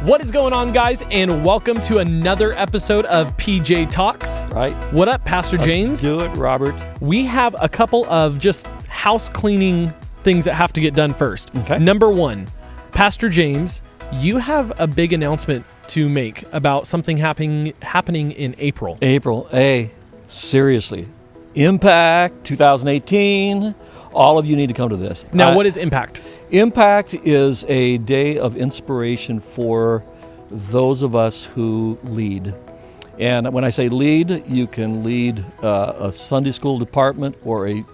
What is going on, guys, and welcome to another episode of PJ Talks. Right. What up, Pastor James? Do it, Robert. We have a couple of just house cleaning things that have to get done first. Okay. Number one, Pastor James, you have a big announcement to make about something happening in April. April. Hey, seriously. Impact 2018. All of you need to come to this. Now, what is Impact? Impact is a day of inspiration for those of us who lead. And when I say lead, you can lead a Sunday school department or a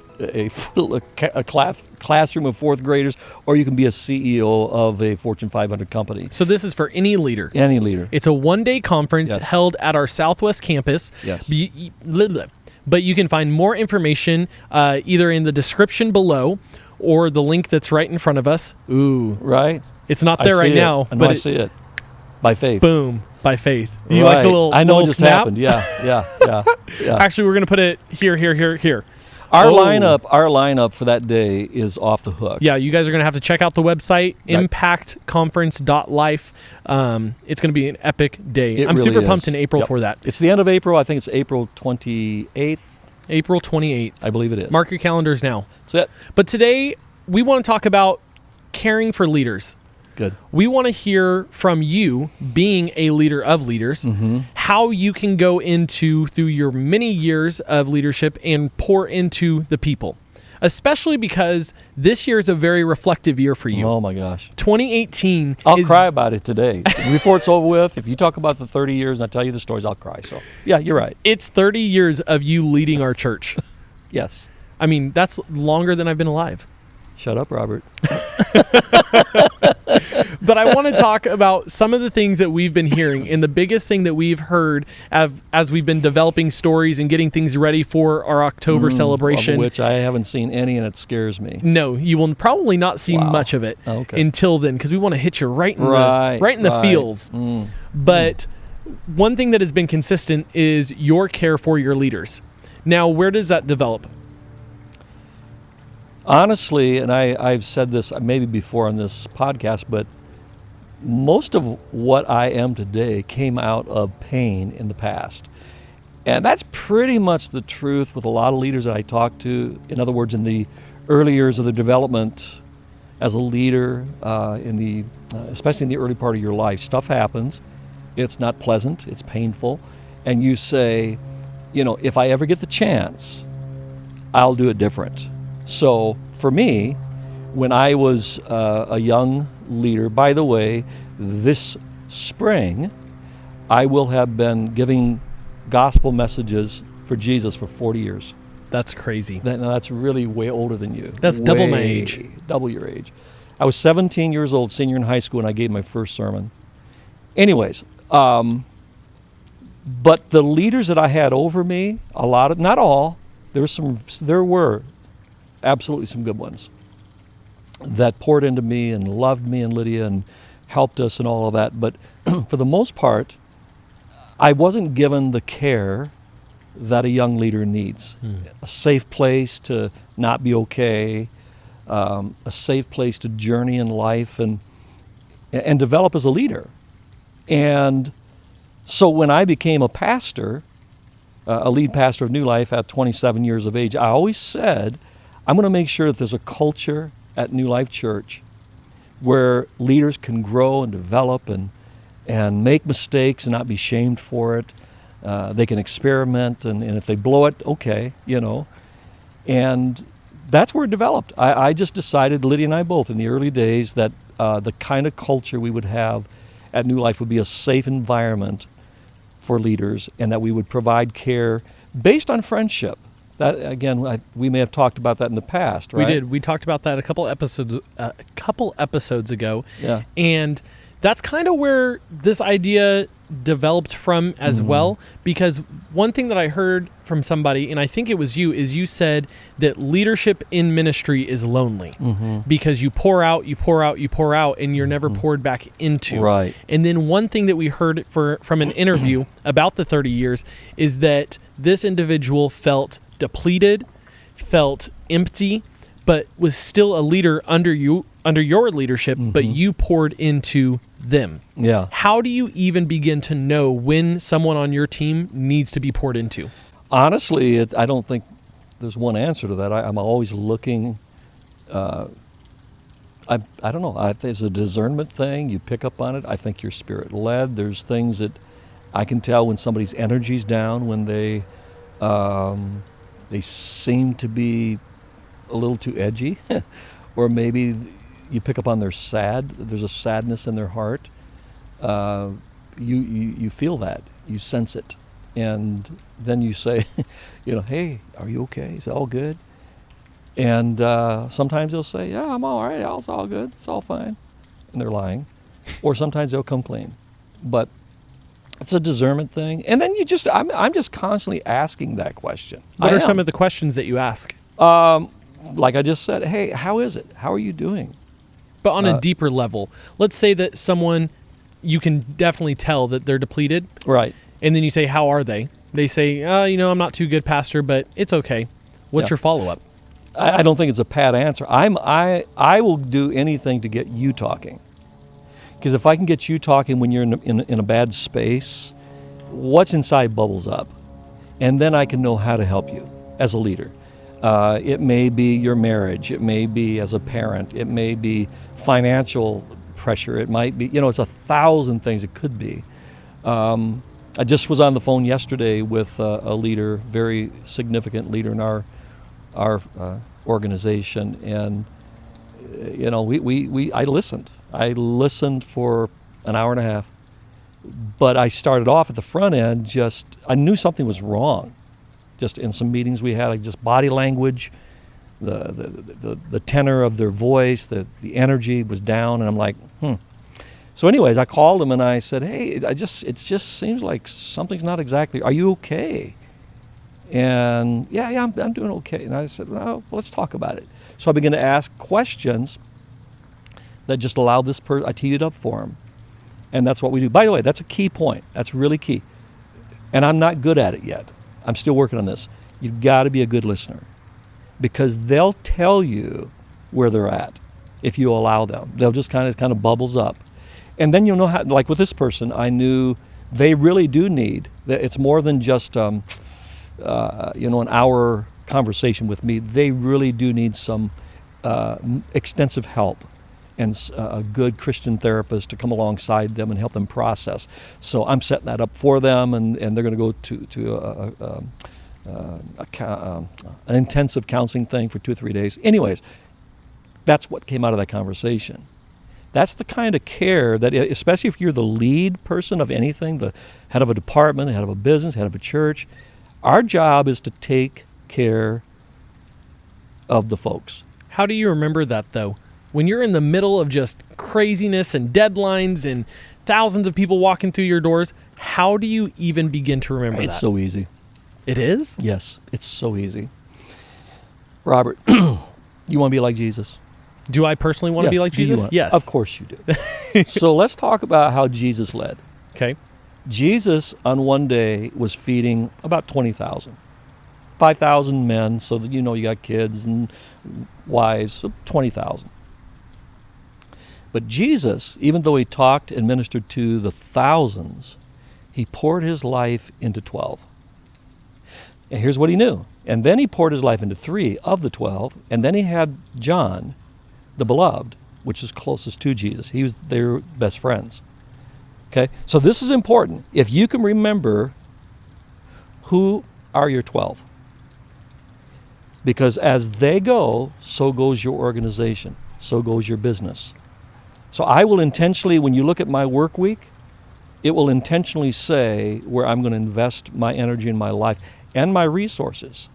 classroom of fourth graders, or you can be a CEO of a Fortune 500 company. So this is for any leader. Any leader. It's a one-day conference Yes. held at our Southwest campus. Yes. But you can find more information either in the description below or the link that's right in front of us. Ooh. Right? It's not there right now. I know, but I see it. By faith. Boom. By faith. You Right. like the little I know little it just snap? happened. Yeah. Actually, we're going to put it here. Our Oh. lineup for that day is off the hook. Yeah, you guys are going to have to check out the website, Right. impactconference.life. It's going to be an epic day. I'm It super really pumped is. in April Yep. for that. It's the end of April. I think it's April 28th. April 28th. I believe it is. Mark your calendars now. That's it. But today, we want to talk about caring for leaders. Good. We want to hear from you, being a leader of leaders, how you can go through your many years of leadership and pour into the people, especially because this year is a very reflective year for you. Oh, my gosh. 2018 I'll is cry about it today. Before it's over with, if you talk about the 30 years and I tell you the stories, I'll cry. So, yeah, you're right. It's 30 years of you leading our church. Yes. I mean, that's longer than I've been alive. Shut up, Robert. But I want to talk about some of the things that we've been hearing. And the biggest thing that we've heard as we've been developing stories and getting things ready for our October celebration. Of which I haven't seen any, and it scares me. No, you will probably not see Wow. much of it Okay. until then, because we want to hit you right in the feels. But one thing that has been consistent is your care for your leaders. Now, where does that develop? Honestly, and I've said this maybe before on this podcast, but most of what I am today came out of pain in the past. And that's pretty much the truth with a lot of leaders that I talk to. In other words, in the early years of their development as a leader, especially in the early part of your life, stuff happens. It's not pleasant. It's painful. And you say, if I ever get the chance, I'll do it different. So for me, when I was a young leader, by the way, this spring, I will have been giving gospel messages for Jesus for 40 years. That's crazy. Now that's really way older than you. That's double my age. Double your age. I was 17 years old, senior in high school, and I gave my first sermon. Anyways, but the leaders that I had over me, not all, there were absolutely some good ones that poured into me and loved me and Lydia and helped us and all of that. But for the most part, I wasn't given the care that a young leader needs. A safe place to not be okay, a safe place to journey in life and develop as a leader. And so when I became a pastor, a lead pastor of New Life at 27 years of age, I always said, I'm going to make sure that there's a culture at New Life Church where leaders can grow and develop and make mistakes and not be shamed for it. They can experiment, and if they blow it, okay, And that's where it developed. I just decided, Lydia and I both, in the early days, that the kind of culture we would have at New Life would be a safe environment for leaders, and that we would provide care based on friendship. That, again, we may have talked about that in the past, right? We did. We talked about that a couple episodes ago. Yeah. And that's kind of where this idea developed from as well, because one thing that I heard from somebody, and I think it was you, is you said that leadership in ministry is lonely because you pour out, and you're never poured back into. Right. And then one thing that we heard from an interview about the 30 years is that this individual felt depleted, felt empty, but was still a leader under under your leadership, but you poured into them. Yeah. How do you even begin to know when someone on your team needs to be poured into? Honestly, I don't think there's one answer to that. I'm always looking. I don't know. I think it's a discernment thing. You pick up on it. I think you're spirit led. There's things that I can tell when somebody's energy's down, when they seem to be a little too edgy, or maybe you pick up on their sad. There's a sadness in their heart. You feel that. You sense it, and then you say, hey, are you okay? Is it all good? And sometimes they'll say, yeah, I'm all right. It's all good. It's all fine. And they're lying. Or sometimes they'll come clean. But it's a discernment thing. And then I'm just constantly asking that question. What are some of the questions that you ask? Like I just said, hey, how is it? How are you doing? But on a deeper level, let's say that someone, you can definitely tell that they're depleted. Right. And then you say, how are they? They say, I'm not too good, Pastor, but it's okay. What's your follow-up? I don't think it's a pat answer. I will do anything to get you talking. Because if I can get you talking when you're in a bad space, what's inside bubbles up. And then I can know how to help you as a leader. It may be your marriage. It may be as a parent. It may be financial pressure. It might be, it's 1,000 things it could be. I just was on the phone yesterday with a leader, very significant leader in our organization, and I listened. I listened for an hour and a half, but I started off at the front end. I knew something was wrong. Just in some meetings we had, just body language, the tenor of their voice, the energy was down, and I'm like, So anyways, I called him and I said, hey, it just seems like something's not exactly. Are you okay? And yeah, I'm doing okay. And I said, well, let's talk about it. So I began to ask questions that just allowed this person. I teed it up for him, and that's what we do. By the way, that's a key point. That's really key. And I'm not good at it yet. I'm still working on this. You've got to be a good listener, because they'll tell you where they're at if you allow them. They'll just kind of bubbles up, and then you'll know how. Like with this person, I knew they really do need. It's more than just an hour conversation with me. They really do need some extensive help and a good Christian therapist to come alongside them and help them process. So I'm setting that up for them, and they're going to go to an intensive counseling thing for 2 or 3 days. Anyways, that's what came out of that conversation. That's the kind of care that, especially if you're the lead person of anything, the head of a department, the head of a business, head of a church, our job is to take care of the folks. How do you remember that, though? When you're in the middle of just craziness and deadlines and thousands of people walking through your doors, how do you even begin to remember that? It's so easy. It is? Yes, it's so easy. Robert, you want to be like Jesus? Do I personally want to be like Jesus? Yes. Of course you do. So let's talk about how Jesus led. Okay. Jesus on one day was feeding about 20,000. 5,000 men, so that you got kids and wives, so 20,000. But Jesus, even though he talked and ministered to the thousands, he poured his life into 12. And here's what he knew. And then he poured his life into 3 of the 12, and then he had John, the beloved, which is closest to Jesus. He was their best friends. Okay? So this is important. If you can remember, who are your 12? Because as they go, so goes your organization, so goes your business. So I will intentionally, when you look at my work week, it will intentionally say where I'm going to invest my energy and my life and my resources.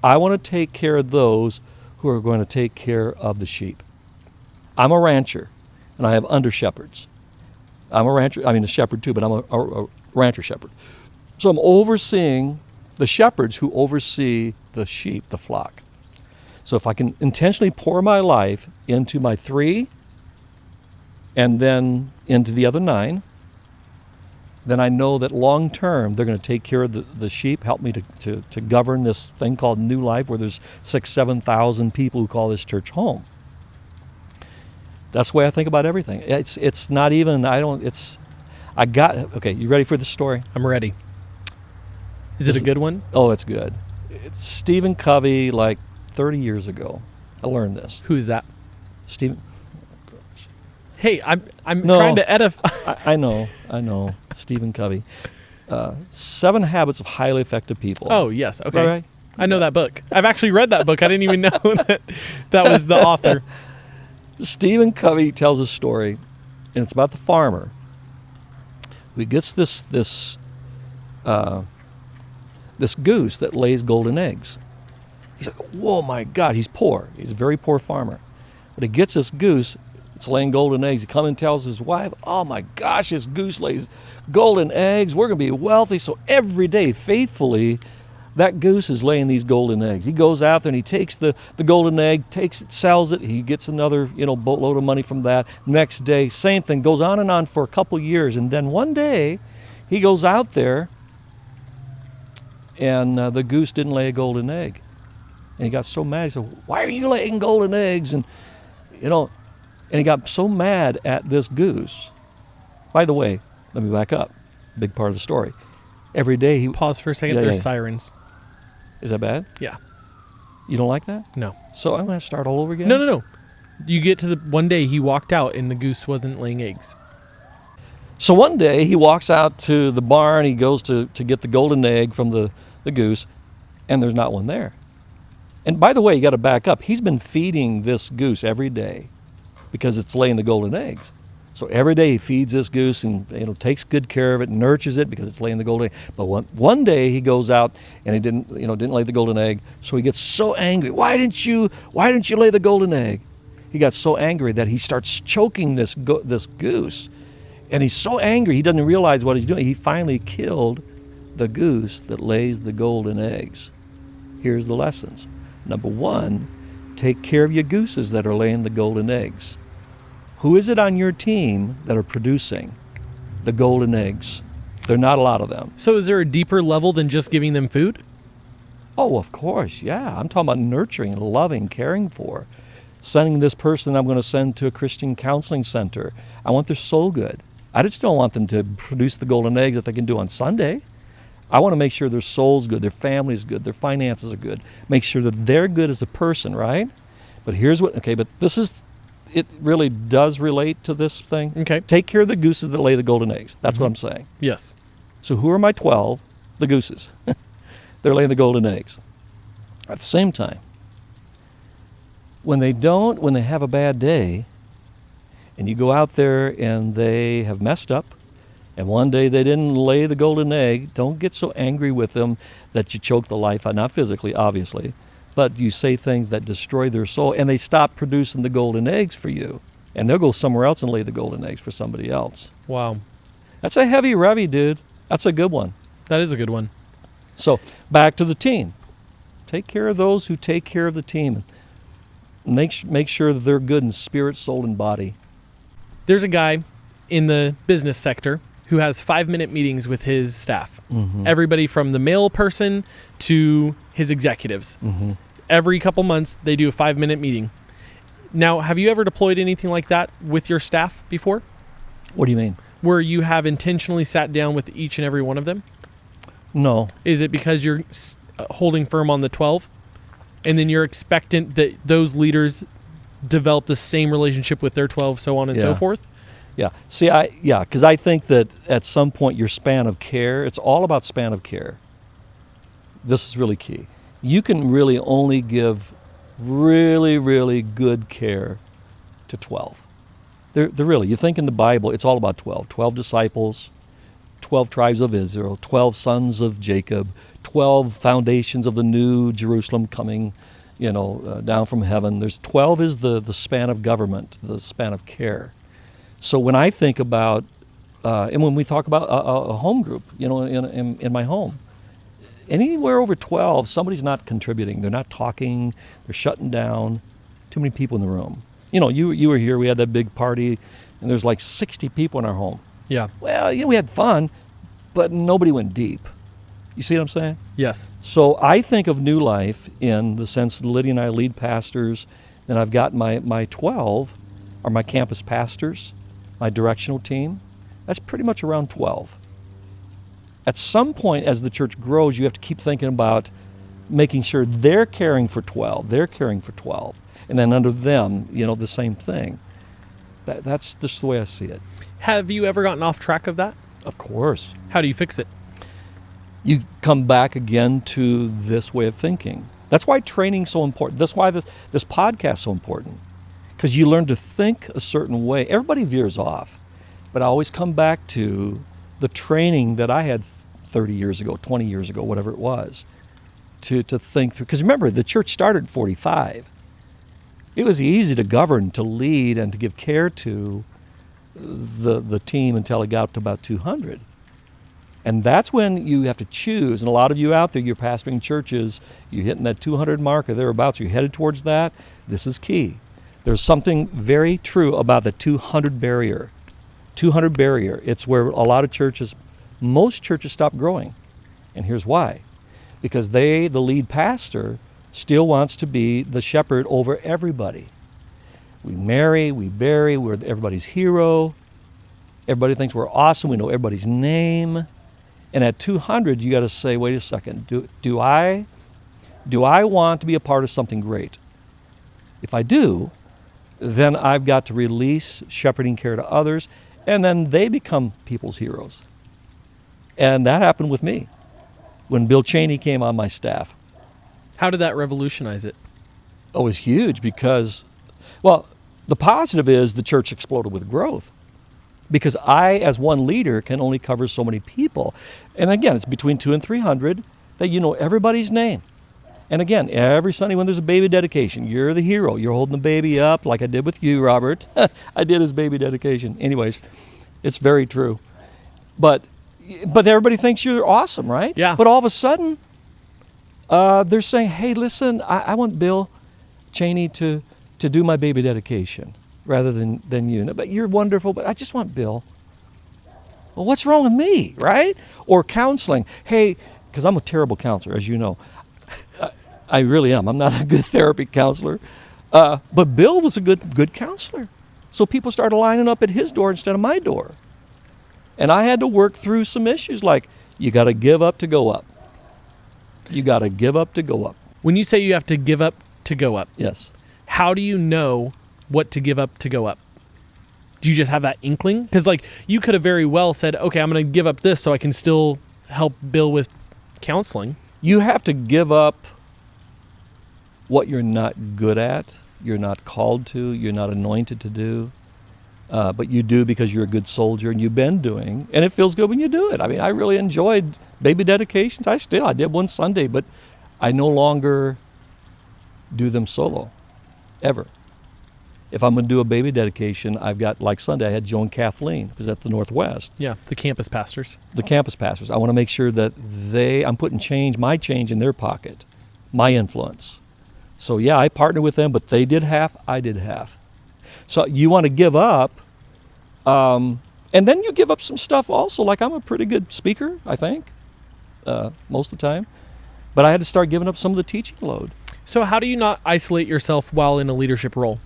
I want to take care of those who are going to take care of the sheep. I'm a rancher, and I have under shepherds. I'm a rancher, a shepherd too, but I'm a rancher shepherd. So I'm overseeing the shepherds who oversee the sheep, the flock. So if I can intentionally pour my life into my 3 and then into the other 9, then I know that long term they're going to take care of the sheep, help me to govern this thing called New Life, where there's 6,000-7,000 people who call this church home. That's the way I think about everything. It's not even, okay, you ready for the story? I'm ready. Is it a good one? Oh, it's good. It's Stephen Covey, like 30 years ago. I learned this. Who is that? Stephen. Hey, I'm No. trying to edify. I know. Stephen Covey. 7 Habits of Highly Effective People. Oh, yes. Okay. Right? I know that book. I've actually read that book. I didn't even know that was the author. Stephen Covey tells a story, and it's about the farmer who gets this goose that lays golden eggs. He's like, whoa, my God, he's poor. He's a very poor farmer. But he gets this goose, it's laying golden eggs. He comes and tells his wife, oh my gosh, this goose lays golden eggs. We're going to be wealthy. So every day, faithfully, that goose is laying these golden eggs. He goes out there and he takes the golden egg, takes it, sells it. He gets another, boatload of money from that. Next day, same thing. Goes on and on for a couple years. And then one day, he goes out there and the goose didn't lay a golden egg. And he got so mad. He said, why are you laying golden eggs? And, and he got so mad at this goose. By the way, let me back up. Big part of the story. Every day he... Pause for a second. There's sirens. Is that bad? Yeah. You don't like that? No. So I'm going to start all over again? No. You get to one day he walked out and the goose wasn't laying eggs. So one day he walks out to the barn. He goes to get the golden egg from the goose, and there's not one there. And by the way, you got to back up. He's been feeding this goose every day because it's laying the golden eggs. So every day he feeds this goose and takes good care of it, nurtures it because it's laying the golden egg. But one day he goes out and he didn't lay the golden egg. So he gets so angry. Why didn't you lay the golden egg? He got so angry that he starts choking this goose. And he's so angry he doesn't realize what he's doing. He finally killed the goose that lays the golden eggs. Here's the lessons. Number 1, take care of your gooses that are laying the golden eggs. Who is it on your team that are producing the golden eggs? There are not a lot of them. So is there a deeper level than just giving them food? Oh, of course, yeah. I'm talking about nurturing, loving, caring for. Sending this person I'm going to send to a Christian counseling center. I want their soul good. I just don't want them to produce the golden eggs that they can do on Sunday. I want to make sure their soul's good, their family's good, their finances are good. Make sure that they're good as a person, right? But it really does relate to this thing. Okay. Take care of the gooses that lay the golden eggs. That's what I'm saying. Yes. So who are my 12? The gooses. They're laying the golden eggs. At the same time, when they have a bad day, and you go out there and they have messed up, and one day they didn't lay the golden egg, don't get so angry with them that you choke the life out, not physically, obviously, but you say things that destroy their soul, and they stop producing the golden eggs for you, and they'll go somewhere else and lay the golden eggs for somebody else. Wow. That's a heavy revy, dude. That's a good one. That is a good one. So back to the team. Take care of those who take care of the team. Make sure that they're good in spirit, soul, and body. There's a guy in the business sector who has 5-minute meetings with his staff. Mm-hmm. Everybody from the mail person to his executives. Mm-hmm. Every couple months, they do a 5-minute meeting. Now, have you ever deployed anything like that with your staff before? What do you mean? Where you have intentionally sat down with each and every one of them? No. Is it because you're holding firm on the 12? And then you're expectant that those leaders develop the same relationship with their 12, so on and so forth? Yeah. See, because I think that at some point your span of care, it's all about span of care. This is really key. You can really only give really, really good care to 12. They're really, you think in the Bible, it's all about 12. 12 disciples, 12 tribes of Israel, 12 sons of Jacob, 12 foundations of the new Jerusalem coming, down from heaven. There's 12 is the span of government, the span of care. So when I think about, and when we talk about a home group, in my home, anywhere over 12, somebody's not contributing. They're not talking. They're shutting down. Too many people in the room. You were here. We had that big party, and there's like 60 people in our home. Yeah. Well, we had fun, but nobody went deep. You see what I'm saying? Yes. So I think of New Life in the sense that Lydia and I lead pastors, and I've got my 12. are my campus pastors, my directional team. That's pretty much around 12. At some point, as the church grows, you have to keep thinking about making sure they're caring for 12. They're caring for 12. And then under them, the same thing. That's just the way I see it. Have you ever gotten off track of that? Of course. How do you fix it? You come back again to this way of thinking. That's why training's so important. That's why this podcast's so important. Because you learn to think a certain way. Everybody veers off. But I always come back to the training that I had 30 years ago, 20 years ago, whatever it was, to think through. Because remember, the church started at 45. It was easy to govern, to lead, and to give care to the team until it got up to about 200. And that's when you have to choose. And a lot of you out there, you're pastoring churches, you're hitting that 200 mark or thereabouts, you're headed towards that. This is key. There's something very true about the 200 barrier. 200 barrier. It's where a lot of churches, most churches stop growing. And here's why. Because the lead pastor, still wants to be the shepherd over everybody. We marry, we bury, we're everybody's hero. Everybody thinks we're awesome. We know everybody's name. And at 200, you got to say, wait a second, do I want to be a part of something great? If I do, then I've got to release shepherding care to others, and then they become people's heroes. And that happened with me when Bill Cheney came on my staff. How did that revolutionize it? Oh, it was huge because, well, the positive is the church exploded with growth. Because I, as one leader, can only cover so many people. And again, it's between 200 and 300 that you know everybody's name. And again, every Sunday when there's a baby dedication, you're the hero. You're holding the baby up like I did with you, Robert. I did his baby dedication. Anyways, it's very true. But everybody thinks you're awesome, right? Yeah. But all of a sudden, they're saying, hey, listen, I want Bill Cheney to do my baby dedication rather than you. But you're wonderful, but I just want Bill. Well, what's wrong with me, right? Or counseling. Hey, because I'm a terrible counselor, as you know. I really am. I'm not a good therapy counselor. But Bill was a good counselor. So people started lining up at his door instead of my door. And I had to work through some issues like, you got to give up to go up. You got to give up to go up. When you say you have to give up to go up, yes. How do you know what to give up to go up? Do you just have that inkling? Because like you could have very well said, okay, I'm going to give up this so I can still help Bill with counseling. You have to give up what you're not good at, you're not called to, you're not anointed to do, but you do because you're a good soldier and you've been doing, and it feels good when you do it. I mean, I really enjoyed baby dedications. I did one Sunday, but I no longer do them solo, ever. If I'm going to do a baby dedication, I've got, like Sunday, I had Joe and Kathleen, who's at the Northwest. Yeah, the campus pastors. The campus pastors. I want to make sure that I'm putting my change in their pocket, my influence. So yeah, I partner with them, but they did half, I did half. So you want to give up, and then you give up some stuff also. Like I'm a pretty good speaker, I think, most of the time. But I had to start giving up some of the teaching load. So how do you not isolate yourself while in a leadership role?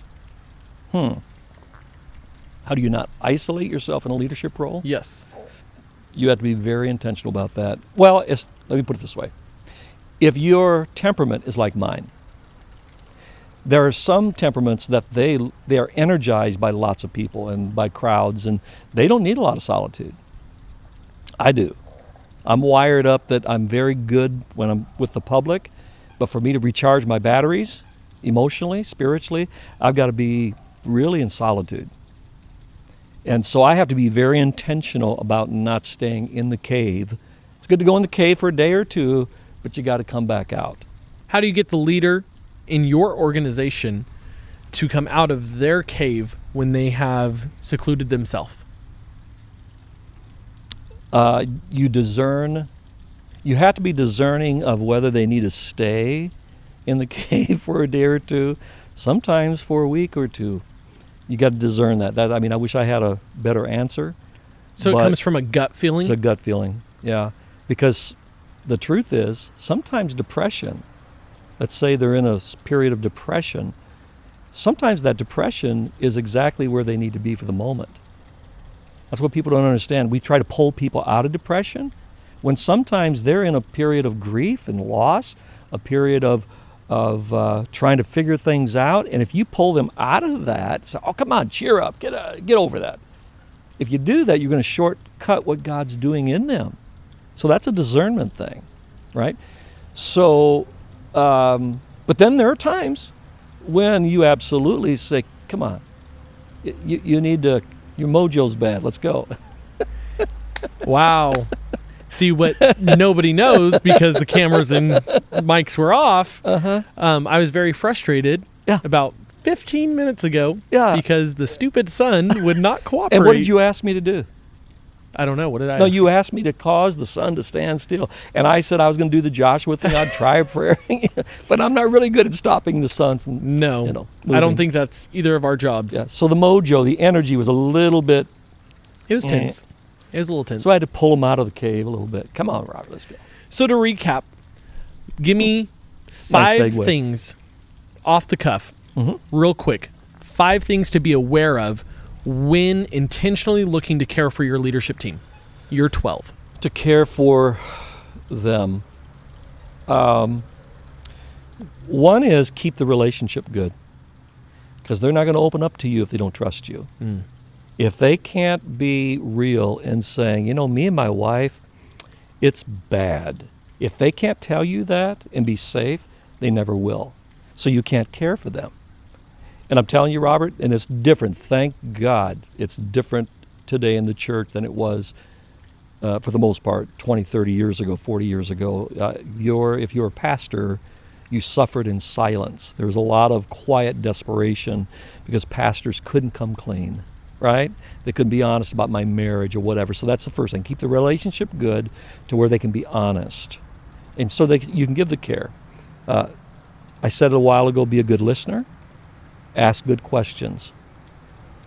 How do you not isolate yourself in a leadership role? Yes. You have to be very intentional about that. Well, let me put it this way. If your temperament is like mine, there are some temperaments that they are energized by lots of people and by crowds, and they don't need a lot of solitude. I do. I'm wired up that I'm very good when I'm with the public, but for me to recharge my batteries emotionally, spiritually, I've got to be really in solitude. And so I have to be very intentional about not staying in the cave. It's good to go in the cave for a day or two, but you got to come back out. How do you get the leader in your organization to come out of their cave when they have secluded themselves? You discern. You have to be discerning of whether they need to stay in the cave for a day or two, sometimes for a week or two. You got to discern that. I mean, I wish I had a better answer. So it comes from a gut feeling? It's a gut feeling, yeah. Because the truth is, sometimes depression, let's say they're in a period of depression, sometimes that depression is exactly where they need to be for the moment. That's what people don't understand. We try to pull people out of depression when sometimes they're in a period of grief and loss, a period of trying to figure things out. And if you pull them out of that, say, oh, come on, cheer up, get over that. If you do that, you're going to shortcut what God's doing in them. So that's a discernment thing, right? So, but then there are times when you absolutely say, come on, you need to, your mojo's bad, let's go. Wow. See, what nobody knows, because the cameras and mics were off, I was very frustrated about 15 minutes ago because the stupid sun would not cooperate. And what did you ask me to do? I don't know. What did I No, ask you asked me to cause the sun to stand still. And I said I was going to do the Joshua thing. I'd try a prayer. But I'm not really good at stopping the sun from, No, moving. I don't think that's either of our jobs. Yeah. So the mojo, the energy was a little bit... It was tense. It was a little tense. So I had to pull them out of the cave a little bit. Come on, Robert, let's go. So to recap, give me Nice 5 segue. things off the cuff, real quick. 5 things to be aware of when intentionally looking to care for your leadership team. You're 12. To care for them. One is keep the relationship good, because they're not going to open up to you if they don't trust you. If they can't be real in saying, you know, me and my wife, it's bad. If they can't tell you that and be safe, they never will. So you can't care for them. And I'm telling you, Robert, and it's different. Thank God it's different today in the church than it was, for the most part, 20, 30 years ago, 40 years ago. If you're a pastor, you suffered in silence. There was a lot of quiet desperation because pastors couldn't come clean, right? They couldn't be honest about my marriage or whatever. So that's the first thing. Keep the relationship good to where they can be honest. And so you can give the care. I said it a while ago, be a good listener. Ask good questions.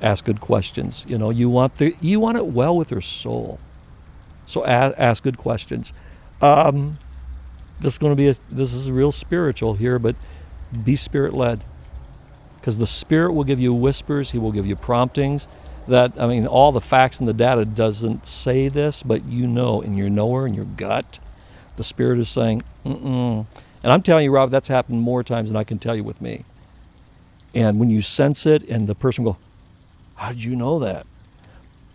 Ask good questions. You know, you want it well with their soul. So ask good questions. This is real spiritual here, but be Spirit-led. Because the Spirit will give you whispers, He will give you promptings. All the facts and the data doesn't say this, but you know in your knower, in your gut, the Spirit is saying, And I'm telling you, Rob, that's happened more times than I can tell you with me. And when you sense it and the person will go, how did you know that?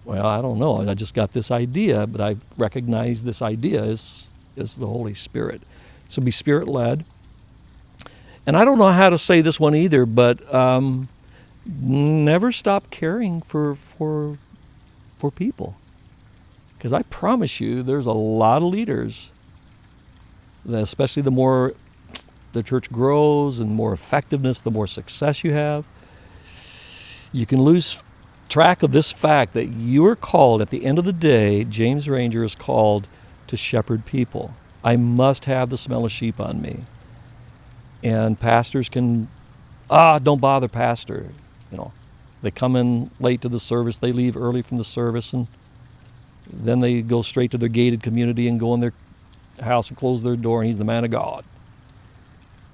Well, I don't know. I just got this idea, but I recognize this idea is the Holy Spirit. So be Spirit-led. And I don't know how to say this one either, but never stop caring for people. Because I promise you, there's a lot of leaders, that especially the more the church grows and more effectiveness, the more success you have, you can lose track of this fact that you are called, at the end of the day, James Ranger is called to shepherd people. I must have the smell of sheep on me. And pastors can, don't bother pastor. You know, they come in late to the service, they leave early from the service, and then they go straight to their gated community and go in their house and close their door, and he's the man of God.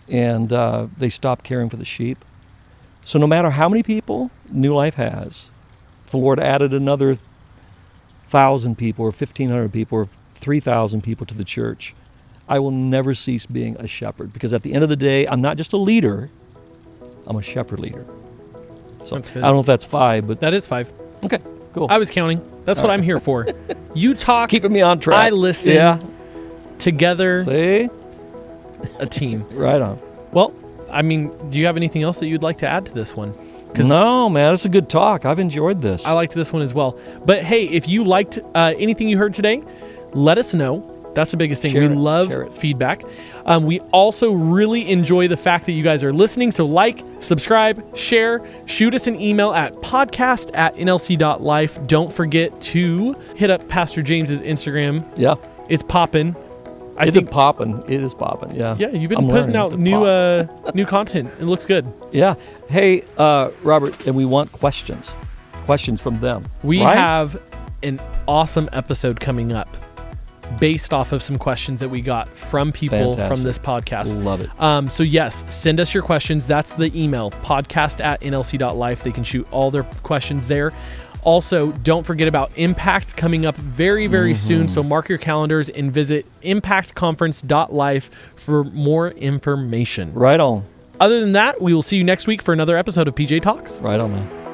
And they stop caring for the sheep. So no matter how many people New Life has, if the Lord added another 1,000 people or 1,500 people or 3,000 people to the church, I will never cease being a shepherd, because at the end of the day, I'm not just a leader, I'm a shepherd leader. So I don't know if that's 5, but... That is 5. Okay, cool. I was counting. That's what I'm here for. You talk. Keeping me on track. I listen. Yeah. Together. See? A team. Right on. Well, do you have anything else that you'd like to add to this one? No, man, it's a good talk. I've enjoyed this. I liked this one as well. But hey, if you liked anything you heard today, let us know. That's the biggest thing. We love feedback. We also really enjoy the fact that you guys are listening. So like, subscribe, share, shoot us an email at podcast@nlc.life. Don't forget to hit up Pastor James's Instagram. Yeah. It's popping. It is popping, yeah. Yeah, you've been putting out new content. It looks good. Yeah. Hey, Robert, and we want questions from them. We have an awesome episode coming up. based off of some questions that we got from people from this podcast. Love it. So yes, send us your questions. That's the email, podcast@nlc.life. They can shoot all their questions there. Also, don't forget about Impact coming up very, very soon. So mark your calendars and visit impactconference.life for more information. Right on. Other than that, we will see you next week for another episode of PJ Talks. Right on, man.